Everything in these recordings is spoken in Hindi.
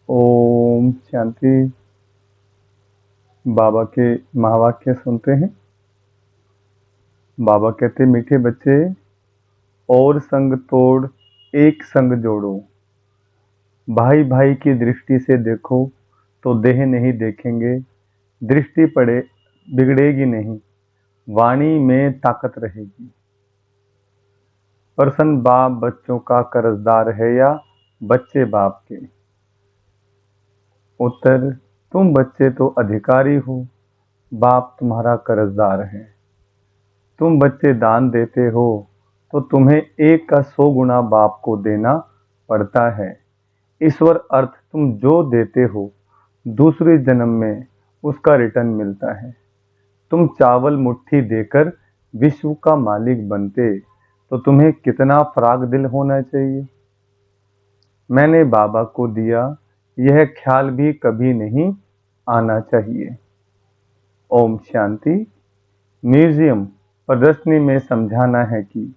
ओम शांति। बाबा के महावाक्य सुनते हैं। बाबा कहते, मीठे बच्चे, और संग तोड़ एक संग जोड़ो। भाई भाई की दृष्टि से देखो तो देह नहीं देखेंगे, दृष्टि पड़े बिगड़ेगी नहीं, वाणी में ताकत रहेगी। प्रसन्न बाप बच्चों का कर्जदार है या बच्चे बाप के? उत्तर, तुम बच्चे तो अधिकारी हो, बाप तुम्हारा कर्जदार है। तुम बच्चे दान देते हो तो तुम्हें 1 का 100 गुना बाप को देना पड़ता है। ईश्वर अर्थ तुम जो देते हो दूसरे जन्म में उसका रिटर्न मिलता है। तुम चावल मुट्ठी देकर विश्व का मालिक बनते तो तुम्हें कितना फराग दिल होना चाहिए। मैंने बाबा को दिया, यह ख्याल भी कभी नहीं आना चाहिए। ओम शांति। म्यूजियम प्रदर्शनी में समझाना है कि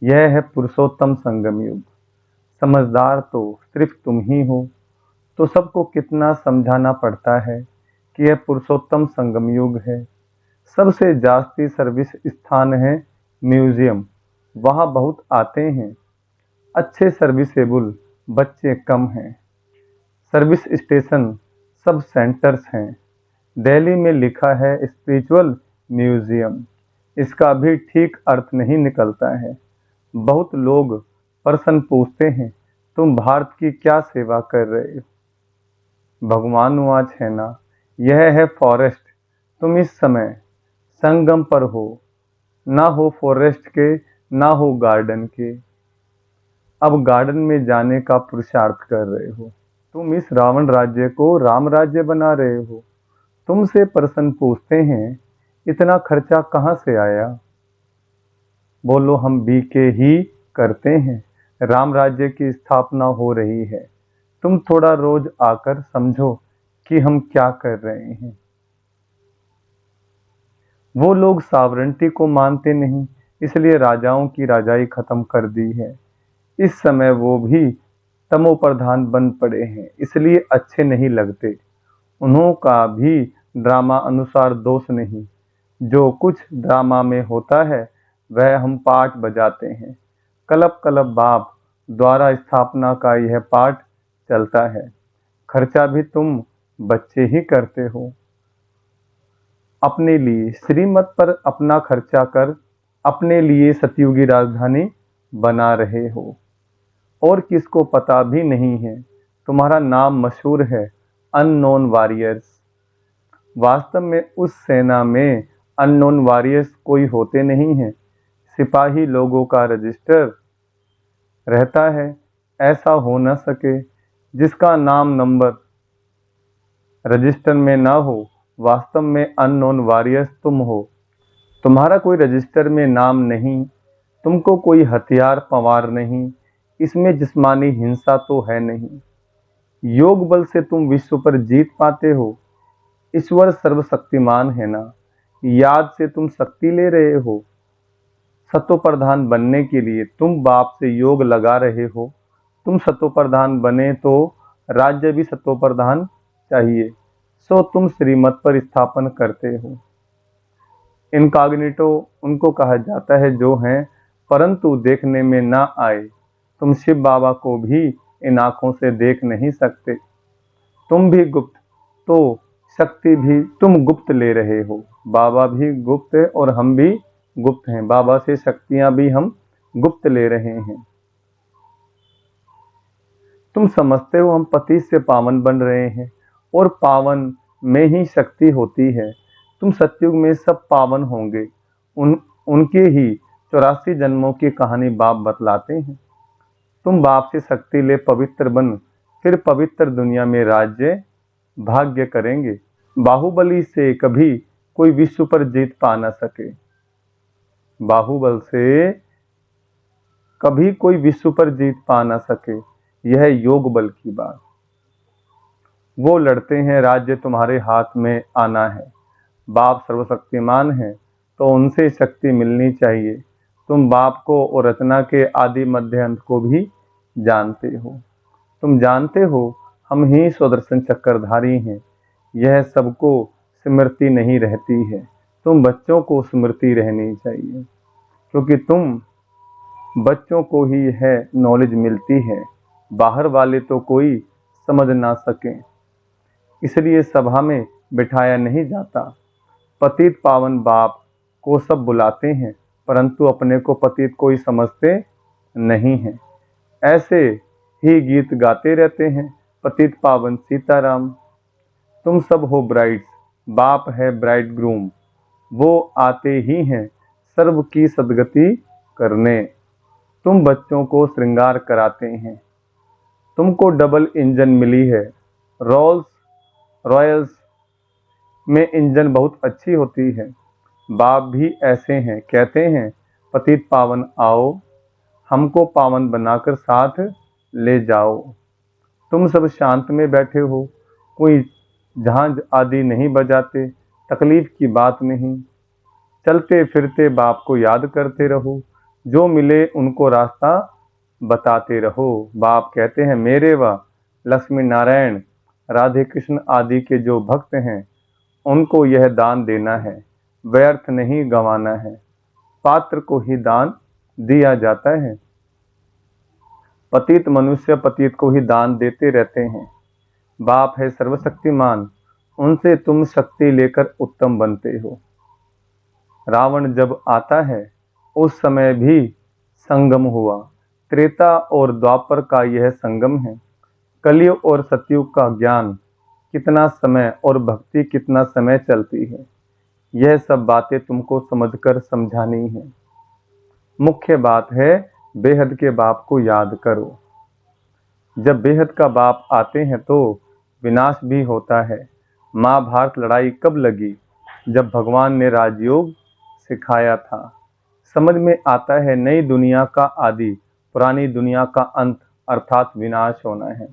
यह है पुरुषोत्तम संगम युग। समझदार तो सिर्फ तुम ही हो, तो सबको कितना समझाना पड़ता है कि यह पुरुषोत्तम संगम युग है। सबसे जास्ती सर्विस स्थान है म्यूजियम, वहाँ बहुत आते हैं। अच्छे सर्विसेबल बच्चे कम हैं। सर्विस स्टेशन सब सेंटर्स हैं। दिल्ली में लिखा है स्पिरिचुअल म्यूजियम, इसका भी ठीक अर्थ नहीं निकलता है। बहुत लोग प्रश्न पूछते हैं, तुम भारत की क्या सेवा कर रहे हो? भगवान वाच है ना, यह है फॉरेस्ट। तुम इस समय संगम पर हो, ना हो फॉरेस्ट के, ना हो गार्डन के। अब गार्डन में जाने का पुरुषार्थ कर रहे हो। तुम इस रावण राज्य को राम राज्य बना रहे हो। तुमसे प्रश्न पूछते हैं, इतना खर्चा कहाँ से आया? बोलो, हम बीके ही करते हैं। राम राज्य की स्थापना हो रही है। तुम थोड़ा रोज आकर समझो कि हम क्या कर रहे हैं। वो लोग सॉवरेंटी को मानते नहीं, इसलिए राजाओं की राजाई खत्म कर दी है। इस समय वो भी तमो प्रधान बन पड़े हैं, इसलिए अच्छे नहीं लगते। उन्हों का भी ड्रामा अनुसार दोष नहीं। जो कुछ ड्रामा में होता है वह हम पाठ बजाते हैं। कलप कलप बाप द्वारा स्थापना का यह पाठ चलता है। खर्चा भी तुम बच्चे ही करते हो। अपने लिए श्रीमत पर अपना खर्चा कर अपने लिए सतयुगी राजधानी बना रहे हो, और किसको पता भी नहीं है तुम्हारा नाम मशहूर है, अननोन वॉरियर्स। वास्तव में उस सेना में अननोन वॉरियर्स कोई होते नहीं हैं। सिपाही लोगों का रजिस्टर रहता है। ऐसा हो न सके जिसका नाम नंबर रजिस्टर में ना हो। वास्तव में अननोन वॉरियर्स तुम हो। तुम्हारा कोई रजिस्टर में नाम नहीं, तुमको कोई हथियार पवार नहीं, इसमें जिस्मानी हिंसा तो है नहीं। योग बल से तुम विश्व पर जीत पाते हो। ईश्वर सर्वशक्तिमान है ना, याद से तुम शक्ति ले रहे हो। सतो प्रधान बनने के लिए तुम बाप से योग लगा रहे हो। तुम सतो प्रधान बने तो राज्य भी सतो प्रधान चाहिए, सो तुम श्रीमत पर स्थापन करते हो। इनकॉग्निटो उनको कहा जाता है जो हैं परंतु देखने में ना आए। तुम शिव बाबा को भी इन आंखों से देख नहीं सकते। तुम भी गुप्त, तो शक्ति भी तुम गुप्त ले रहे हो। बाबा भी गुप्त है और हम भी गुप्त हैं। बाबा से शक्तियां भी हम गुप्त ले रहे हैं। तुम समझते हो हम पति से पावन बन रहे हैं, और पावन में ही शक्ति होती है। तुम सतयुग में सब पावन होंगे। उनके ही 84 जन्मों की कहानी बाप बतलाते हैं। तुम बाप से शक्ति ले पवित्र बन, फिर पवित्र दुनिया में राज्य भाग्य करेंगे। बाहुबली से कभी कोई विश्व पर जीत पा न सके। बाहुबल से कभी कोई विश्व पर जीत पा न सके, यह योग बल की बात। वो लड़ते हैं, राज्य तुम्हारे हाथ में आना है। बाप सर्वशक्तिमान है तो उनसे शक्ति मिलनी चाहिए। तुम बाप को और रचना के आदि मध्य अंत को भी जानते हो। तुम जानते हो हम ही सुदर्शन चक्रधारी हैं। यह सबको स्मृति नहीं रहती है। तुम बच्चों को स्मृति रहनी चाहिए, क्योंकि तुम बच्चों को ही है नॉलेज मिलती है, बाहर वाले तो कोई समझ ना सके, इसलिए सभा में बिठाया नहीं जाता। पतित पावन बाप को सब बुलाते हैं, परंतु अपने को पतित कोई समझते नहीं है। ऐसे ही गीत गाते रहते हैं, पतित पावन सीताराम। तुम सब हो ब्राइड्स, बाप है ब्राइड ग्रूम, वो आते ही हैं सर्व की सदगति करने। तुम बच्चों को श्रृंगार कराते हैं। तुमको डबल इंजन मिली है। रोल्स रॉयल्स में इंजन बहुत अच्छी होती है। बाप भी ऐसे हैं, कहते हैं पतित पावन आओ, हमको पावन बनाकर साथ ले जाओ। तुम सब शांत में बैठे हो, कोई झांझ आदि नहीं बजाते, तकलीफ की बात नहीं। चलते फिरते बाप को याद करते रहो, जो मिले उनको रास्ता बताते रहो। बाप कहते हैं मेरे व लक्ष्मी नारायण राधे कृष्ण आदि के जो भक्त हैं, उनको यह दान देना है, व्यर्थ नहीं गंवाना है। पात्र को ही दान दिया जाता है। पतित मनुष्य पतित को ही दान देते रहते हैं। बाप है सर्वशक्तिमान, उनसे तुम शक्ति लेकर उत्तम बनते हो। रावण जब आता है उस समय भी संगम हुआ। त्रेता और द्वापर का यह संगम है। कलयुग और सतयुग का ज्ञान कितना समय और भक्ति कितना समय चलती है, यह सब बातें तुमको समझकर समझानी है। मुख्य बात है बेहद के बाप को याद करो। जब बेहद का बाप आते हैं तो विनाश भी होता है। महाभारत लड़ाई कब लगी? जब भगवान ने राजयोग सिखाया था। समझ में आता है नई दुनिया का आदि, पुरानी दुनिया का अंत अर्थात विनाश होना है।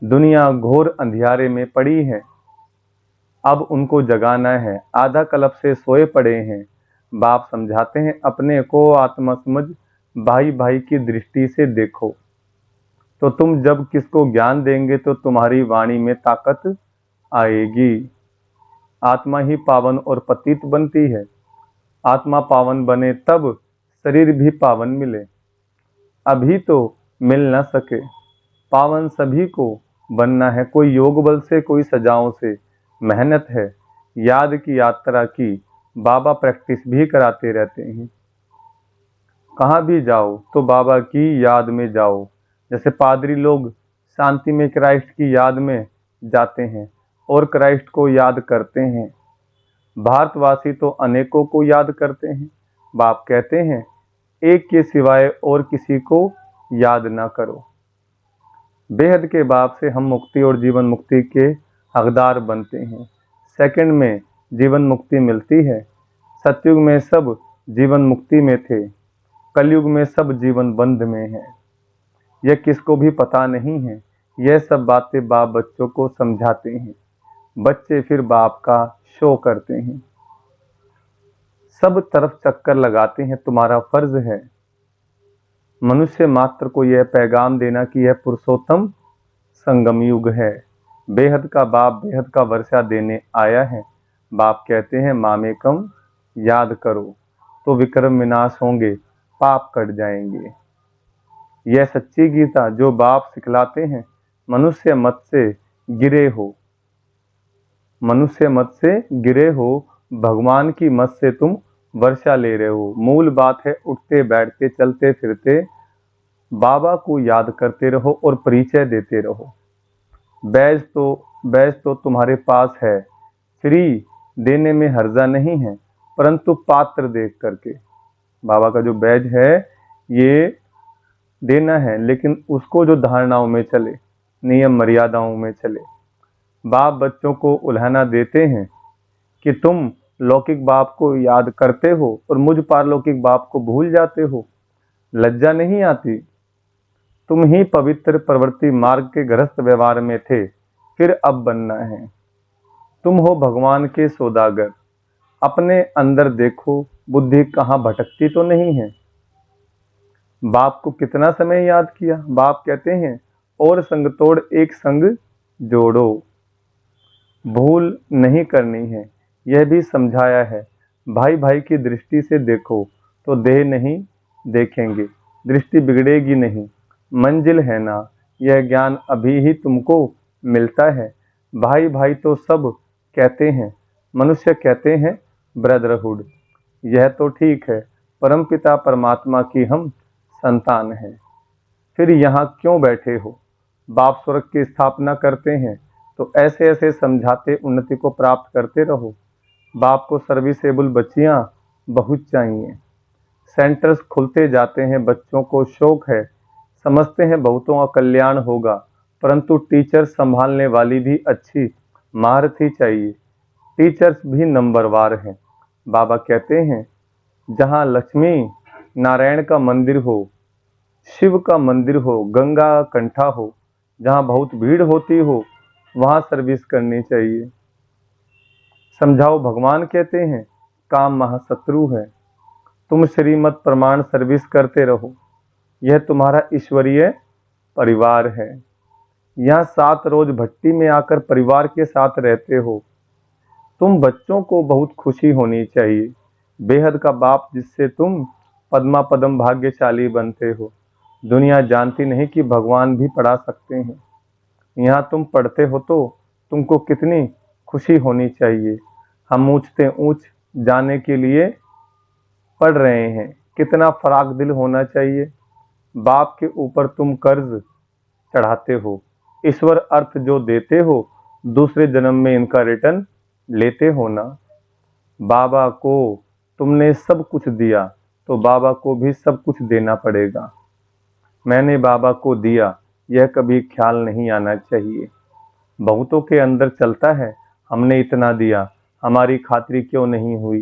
दुनिया घोर अंधियारे में पड़ी है, अब उनको जगाना है। आधा कल्प से सोए पड़े हैं। बाप समझाते हैं अपने को आत्मा समझ, भाई भाई की दृष्टि से देखो। तो तुम जब किसको ज्ञान देंगे तो तुम्हारी वाणी में ताकत आएगी। आत्मा ही पावन और पतित बनती है। आत्मा पावन बने तब शरीर भी पावन मिले। अभी तो मिल न सके। पावन सभी को बनना है, कोई योग बल से, कोई सजाओं से। मेहनत है, याद की यात्रा की। बाबा प्रैक्टिस भी कराते रहते हैं। कहाँ भी जाओ तो बाबा की याद में जाओ। जैसे पादरी लोग शांति में क्राइस्ट की याद में जाते हैं और क्राइस्ट को याद करते हैं। भारतवासी तो अनेकों को याद करते हैं। बाप कहते हैं एक के सिवाय और किसी को याद ना करो। बेहद के बाप से हम मुक्ति और जीवन मुक्ति के हकदार बनते हैं। सेकंड में जीवन मुक्ति मिलती है। सतयुग में सब जीवन मुक्ति में थे, कलयुग में सब जीवन बंध में है। यह किसको भी पता नहीं है। यह सब बातें बाप बच्चों को समझाते हैं। बच्चे फिर बाप का शो करते हैं, सब तरफ चक्कर लगाते हैं। तुम्हारा फर्ज है मनुष्य मात्र को यह पैगाम देना कि यह पुरुषोत्तम संगम युग है। बेहद का बाप बेहद का वर्षा देने आया है। बाप कहते हैं मामेकम याद करो तो विक्रम विनाश होंगे, पाप कट जाएंगे। यह सच्ची गीता जो बाप सिखलाते हैं। मनुष्य मत से गिरे हो, मनुष्य मत से गिरे हो, भगवान की मत से तुम वर्षा ले रहे हो। मूल बात है उठते बैठते चलते फिरते बाबा को याद करते रहो और परिचय देते रहो। बैज तो तुम्हारे पास है, फ्री देने में हर्जा नहीं है, परंतु पात्र देख करके। बाबा का जो बैज है ये देना है, लेकिन उसको जो धारणाओं में चले, नियम मर्यादाओं में चले। बाप बच्चों को उल्हाना देते हैं कि तुम लौकिक बाप को याद करते हो और मुझ पारलौकिक बाप को भूल जाते हो। लज्जा नहीं आती? तुम ही पवित्र प्रवृत्ति मार्ग के गृहस्थ व्यवहार में थे, फिर अब बनना है। तुम हो भगवान के सौदागर। अपने अंदर देखो, बुद्धि कहाँ भटकती तो नहीं है। बाप को कितना समय याद किया? बाप कहते हैं और संग तोड़ एक संग जोड़ो। भूल नहीं करनी है, यह भी समझाया है। भाई भाई की दृष्टि से देखो तो देह नहीं देखेंगे, दृष्टि बिगड़ेगी नहीं। मंजिल है ना, यह ज्ञान अभी ही तुमको मिलता है। भाई भाई तो सब कहते हैं, मनुष्य कहते हैं ब्रदरहुड। यह तो ठीक है, परमपिता परमात्मा की हम संतान हैं। फिर यहाँ क्यों बैठे हो? बाप स्वर्ग की स्थापना करते हैं तो ऐसे ऐसे समझाते उन्नति को प्राप्त करते रहो। बाप को सर्विसेबल बच्चियां बहुत चाहिए। सेंटर्स खुलते जाते हैं, बच्चों को शौक है, समझते हैं बहुतों का कल्याण होगा, परंतु टीचर संभालने वाली भी अच्छी महारथी चाहिए। टीचर्स भी नंबरवार हैं। बाबा कहते हैं जहाँ लक्ष्मी नारायण का मंदिर हो, शिव का मंदिर हो, गंगा का कंठा हो, जहाँ बहुत भीड़ होती हो, वहाँ सर्विस करनी चाहिए। समझाओ, भगवान कहते हैं काम महाशत्रु है। तुम श्रीमत प्रमाण सर्विस करते रहो, यह तुम्हारा ईश्वरीय परिवार है। यहाँ 7 रोज भट्टी में आकर परिवार के साथ रहते हो। तुम बच्चों को बहुत खुशी होनी चाहिए। बेहद का बाप जिससे तुम पद्मा पदम भाग्यशाली बनते हो। दुनिया जानती नहीं कि भगवान भी पढ़ा सकते हैं। यहाँ तुम पढ़ते हो तो तुमको कितनी खुशी होनी चाहिए। हम ऊंचते ऊंच जाने के लिए पढ़ रहे हैं, कितना फराक दिल होना चाहिए। बाप के ऊपर तुम कर्ज चढ़ाते हो, ईश्वर अर्थ जो देते हो, दूसरे जन्म में इनका रिटर्न लेते हो ना। बाबा को तुमने सब कुछ दिया तो बाबा को भी सब कुछ देना पड़ेगा। मैंने बाबा को दिया, यह कभी ख्याल नहीं आना चाहिए। बहुतों के अंदर चलता है हमने इतना दिया, हमारी खातिरी क्यों नहीं हुई।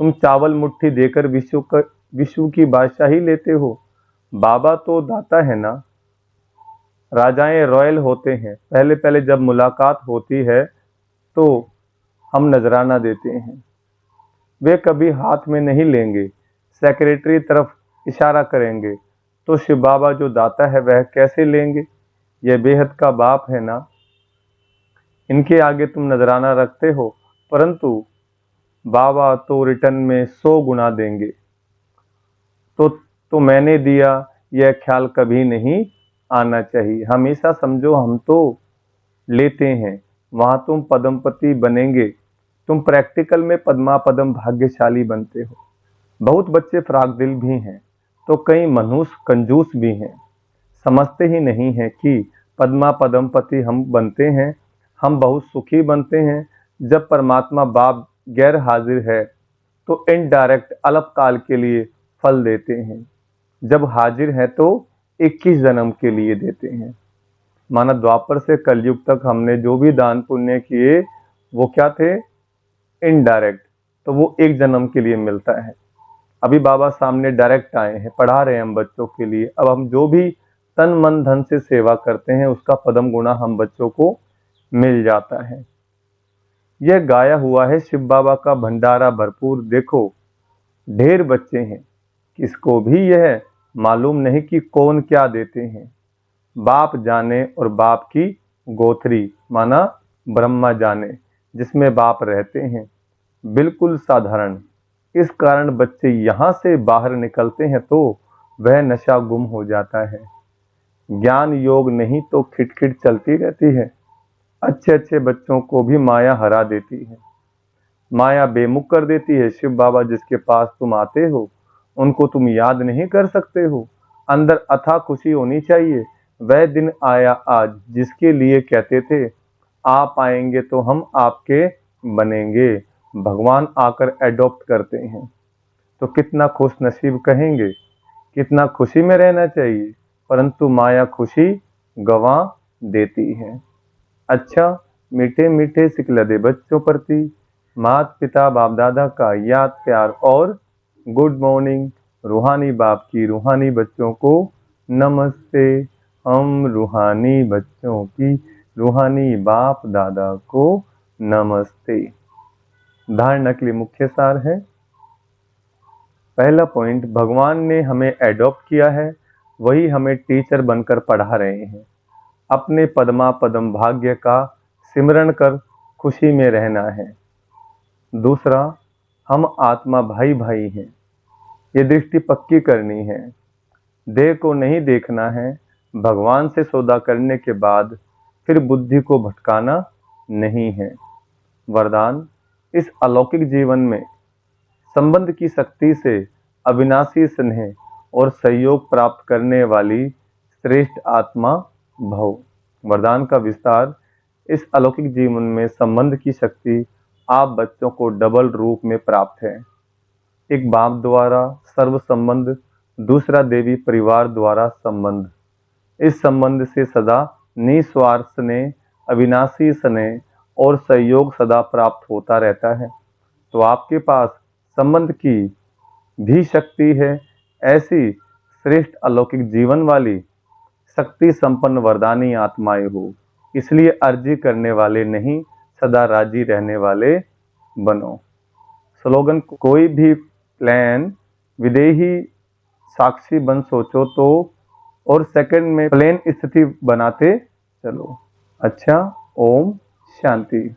तुम चावल मुट्ठी देकर विश्व की बादशाही लेते हो। बाबा तो दाता है ना। राजाएं रॉयल होते हैं, पहले पहले जब मुलाकात होती है तो हम नजराना देते हैं। वे कभी हाथ में नहीं लेंगे, सेक्रेटरी तरफ इशारा करेंगे, तो शिव बाबा जो दाता है वह कैसे लेंगे? यह बेहद का बाप है ना। इनके आगे तुम नजराना रखते हो, परंतु बाबा तो रिटर्न में 100 गुना देंगे। तो मैंने दिया, यह ख्याल कभी नहीं आना चाहिए। हमेशा समझो हम तो लेते हैं, वहां तुम पदमपति बनेंगे। तुम प्रैक्टिकल में पद्मा पदम भाग्यशाली बनते हो। बहुत बच्चे फराक दिल भी हैं, तो कई मनहूस कंजूस भी हैं। समझते ही नहीं है कि पद्मा पदमपति हम बनते हैं, हम बहुत सुखी बनते हैं। जब परमात्मा बाप गैर हाजिर है तो इनडायरेक्ट अल्पकाल के लिए फल देते हैं, जब हाजिर है तो 21 जन्म के लिए देते हैं। माना द्वापर से कलयुग तक हमने जो भी दान पुण्य किए वो क्या थे? इनडायरेक्ट, तो वो 1 जन्म के लिए मिलता है। अभी बाबा सामने डायरेक्ट आए हैं, पढ़ा रहे हैं हम बच्चों के लिए। अब हम जो भी तन मन धन से सेवा करते हैं उसका पदम गुना हम बच्चों को मिल जाता है। यह गाया हुआ है शिव बाबा का भंडारा भरपूर। देखो ढेर बच्चे हैं, किसको भी यह मालूम नहीं कि कौन क्या देते हैं। बाप जाने और बाप की गोथरी माना ब्रह्मा जाने, जिसमें बाप रहते हैं, बिल्कुल साधारण। इस कारण बच्चे यहाँ से बाहर निकलते हैं तो वह नशा गुम हो जाता है। ज्ञान योग नहीं तो खिटखिट चलती रहती है। अच्छे अच्छे बच्चों को भी माया हरा देती है, माया बेमुख कर देती है। शिव बाबा जिसके पास तुम आते हो उनको तुम याद नहीं कर सकते हो। अंदर अथाह खुशी होनी चाहिए। वह दिन आया आज जिसके लिए कहते थे आप आएंगे तो हम आपके बनेंगे। भगवान आकर एडॉप्ट करते हैं तो कितना खुश नसीब कहेंगे, कितना खुशी में रहना चाहिए। परंतु माया खुशी गंवा देती है। अच्छा, मीठे मीठे सिकलदे बच्चों प्रति माता पिता बाप दादा का याद प्यार और गुड मॉर्निंग। रूहानी बाप की रूहानी बच्चों को नमस्ते। हम रूहानी बच्चों की रूहानी बाप दादा को नमस्ते। धारणा के लिए मुख्य सार है। पहला पॉइंट, भगवान ने हमें एडॉप्ट किया है, वही हमें टीचर बनकर पढ़ा रहे हैं। अपने पदमा पदम भाग्य का सिमरण कर खुशी में रहना है। दूसरा, हम आत्मा भाई भाई हैं, ये दृष्टि पक्की करनी है। देह को नहीं देखना है, भगवान से सौदा करने के बाद फिर बुद्धि को भटकाना नहीं है। वरदान, इस अलौकिक जीवन में संबंध की शक्ति से अविनाशी स्नेह और सहयोग प्राप्त करने वाली श्रेष्ठ आत्मा भव। वरदान का विस्तार, इस अलौकिक जीवन में संबंध की शक्ति आप बच्चों को डबल रूप में प्राप्त है। एक बाप द्वारा सर्व संबंध, दूसरा देवी परिवार द्वारा संबंध। इस संबंध से सदा निस्वार्थ स्नेह, अविनाशी स्नेह और सहयोग सदा प्राप्त होता रहता है। तो आपके पास संबंध की भी शक्ति है। ऐसी श्रेष्ठ अलौकिक जीवन वाली शक्ति संपन्न वरदानी आत्माएं हो, इसलिए अर्जी करने वाले नहीं, सदा राजी रहने वाले बनो। स्लोगन, कोई भी प्लान विदेही साक्षी बन सोचो तो, और सेकंड में प्लेन स्थिति बनाते चलो। अच्छा, ओम शांति।